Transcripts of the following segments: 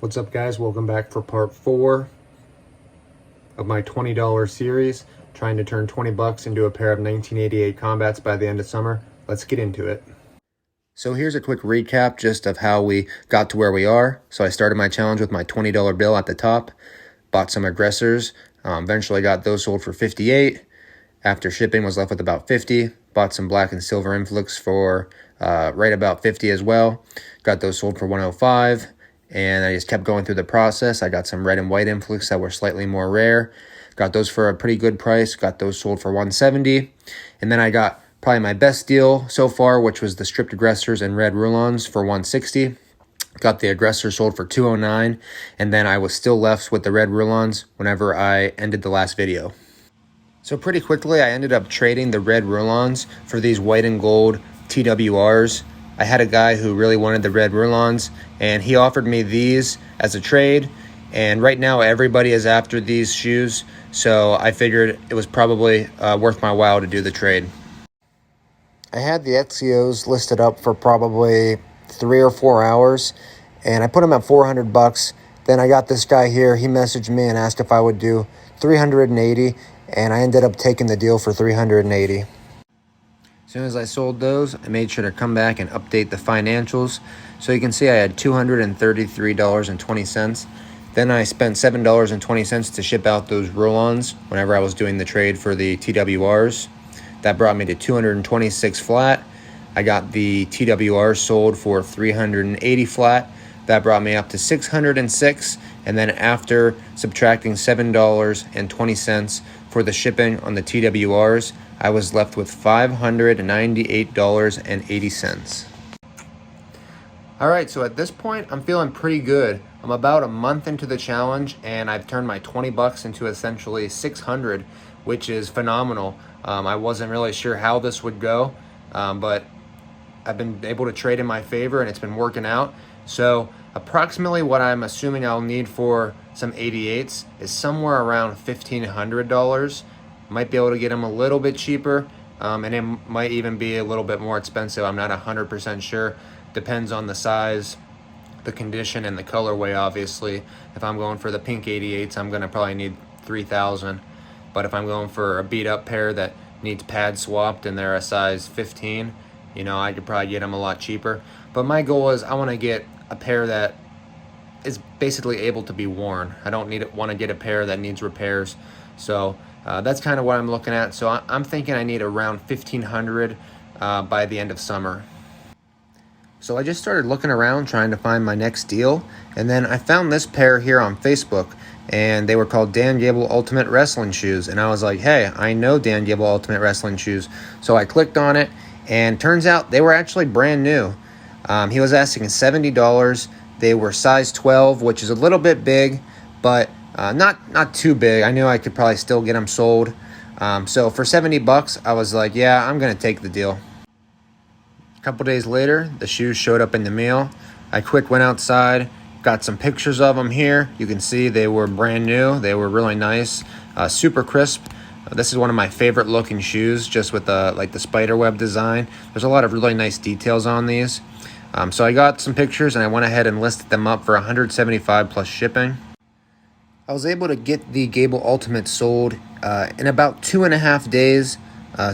What's up, guys? Welcome back for part 4 of my $20 series, trying to turn 20 bucks into a pair of 1988 Combats by the end of summer. Let's get into it. So here's a quick recap just of how we got to where we are. So I started my challenge with my $20 bill at the top, bought some aggressors, eventually got those sold for 58. After shipping, was left with about 50. Bought some black and silver influx for right about 50 as well. Got those sold for 105. And I just kept going through the process. I got some red and white influx that were slightly more rare. Got those for a pretty good price. Got those sold for 170. And then I got probably my best deal so far, which was the stripped aggressors and red Rulons for 160. Got the aggressor sold for 209. And then I was still left with the red Rulons whenever I ended the last video. So pretty quickly, I ended up trading the red Rulons for these white and gold TWRs. I had a guy who really wanted the red Rulons, and he offered me these as a trade. And right now, everybody is after these shoes, so I figured it was probably worth my while to do the trade. I had the Exios listed up for probably 3 or 4 hours, and I put them at 400 bucks. Then I got this guy here. He messaged me and asked if I would do 380, and I ended up taking the deal for 380. As soon as I sold those, I made sure to come back and update the financials. So you can see I had $233.20. Then I spent $7.20 to ship out those Rulons whenever I was doing the trade for the TWRs. That brought me to 226 flat. I got the TWRs sold for 380 flat. That brought me up to 606. And then after subtracting $7.20 for the shipping on the TWRs, I was left with $598.80. All right, so at this point, I'm feeling pretty good. I'm about a month into the challenge, and I've turned my 20 bucks into essentially 600, which is phenomenal. I wasn't really sure how this would go, but I've been able to trade in my favor, and it's been working out. So approximately what I'm assuming I'll need for some 88s is somewhere around $1,500. Might be able to get them a little bit cheaper, and it might even be a little bit more expensive. I'm not 100% sure. Depends on the size, the condition, and the colorway, obviously. If I'm going for the pink 88s, I'm going to probably need 3,000. But if I'm going for a beat-up pair that needs pad swapped and they're a size 15, I could probably get them a lot cheaper. But my goal is I want to get a pair that is basically able to be worn. I don't want to get a pair that needs repairs. So that's kind of what I'm looking at. So I'm thinking I need around $1,500 by the end of summer. So I just started looking around trying to find my next deal, and then I found this pair here on Facebook, and they were called Dan Gable Ultimate Wrestling Shoes. And I was like, hey, I know Dan Gable Ultimate Wrestling Shoes. So I clicked on it, and turns out they were actually brand new. He was asking $70. They were size 12, which is a little bit big, but not too big. I knew I could probably still get them sold. So for 70 bucks, I was like, yeah, I'm going to take the deal. A couple days later, the shoes showed up in the mail. I quick went outside, got some pictures of them here. You can see they were brand new. They were really nice, super crisp. This is one of my favorite looking shoes, just with the spider web design. There's a lot of really nice details on these. So I got some pictures and I went ahead and listed them up for $175 plus shipping. I was able to get the Gable Ultimate sold in about 2.5 days.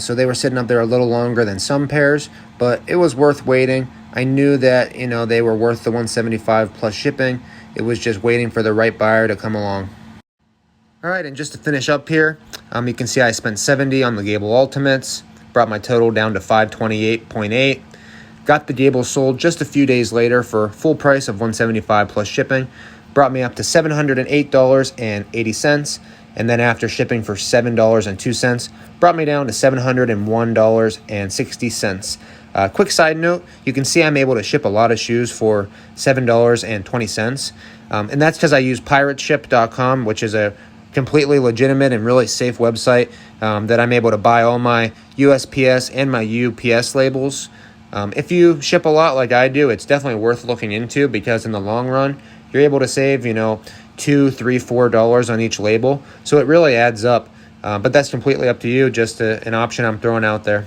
So they were sitting up there a little longer than some pairs, but it was worth waiting. I knew that, they were worth the $175 plus shipping. It was just waiting for the right buyer to come along. All right, and just to finish up here, you can see I spent $70 on the Gable Ultimates, brought my total down to $528.8. Got the Gable sold just a few days later for full price of $175 plus shipping. Brought me up to $708.80. And then after shipping for $7.02, brought me down to $701.60. Quick side note, you can see I'm able to ship a lot of shoes for $7.20. And that's because I use pirateship.com, which is a completely legitimate and really safe website that I'm able to buy all my USPS and my UPS labels. If you ship a lot like I do, it's definitely worth looking into, because in the long run, you're able to save, $2, $3, $4 on each label. So it really adds up. But that's completely up to you, just an option I'm throwing out there.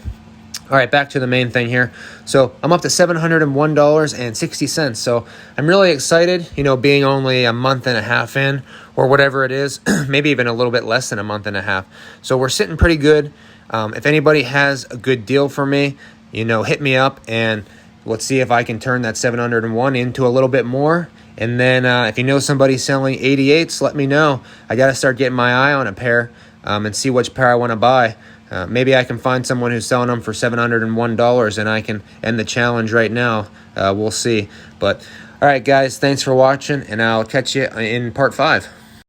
All right, back to the main thing here. So I'm up to $701.60. So I'm really excited, you know, being only a month and a half in or whatever it is, maybe even a little bit less than a month and a half. So we're sitting pretty good. If anybody has a good deal for me, you know, hit me up and let's see if I can turn that 701 into a little bit more. And then if you know somebody selling 88s, let me know. I got to start getting my eye on a pair and see which pair I want to buy. Maybe I can find someone who's selling them for $701 and I can end the challenge right now. We'll see. But all right, guys, thanks for watching, and I'll catch you in part 5.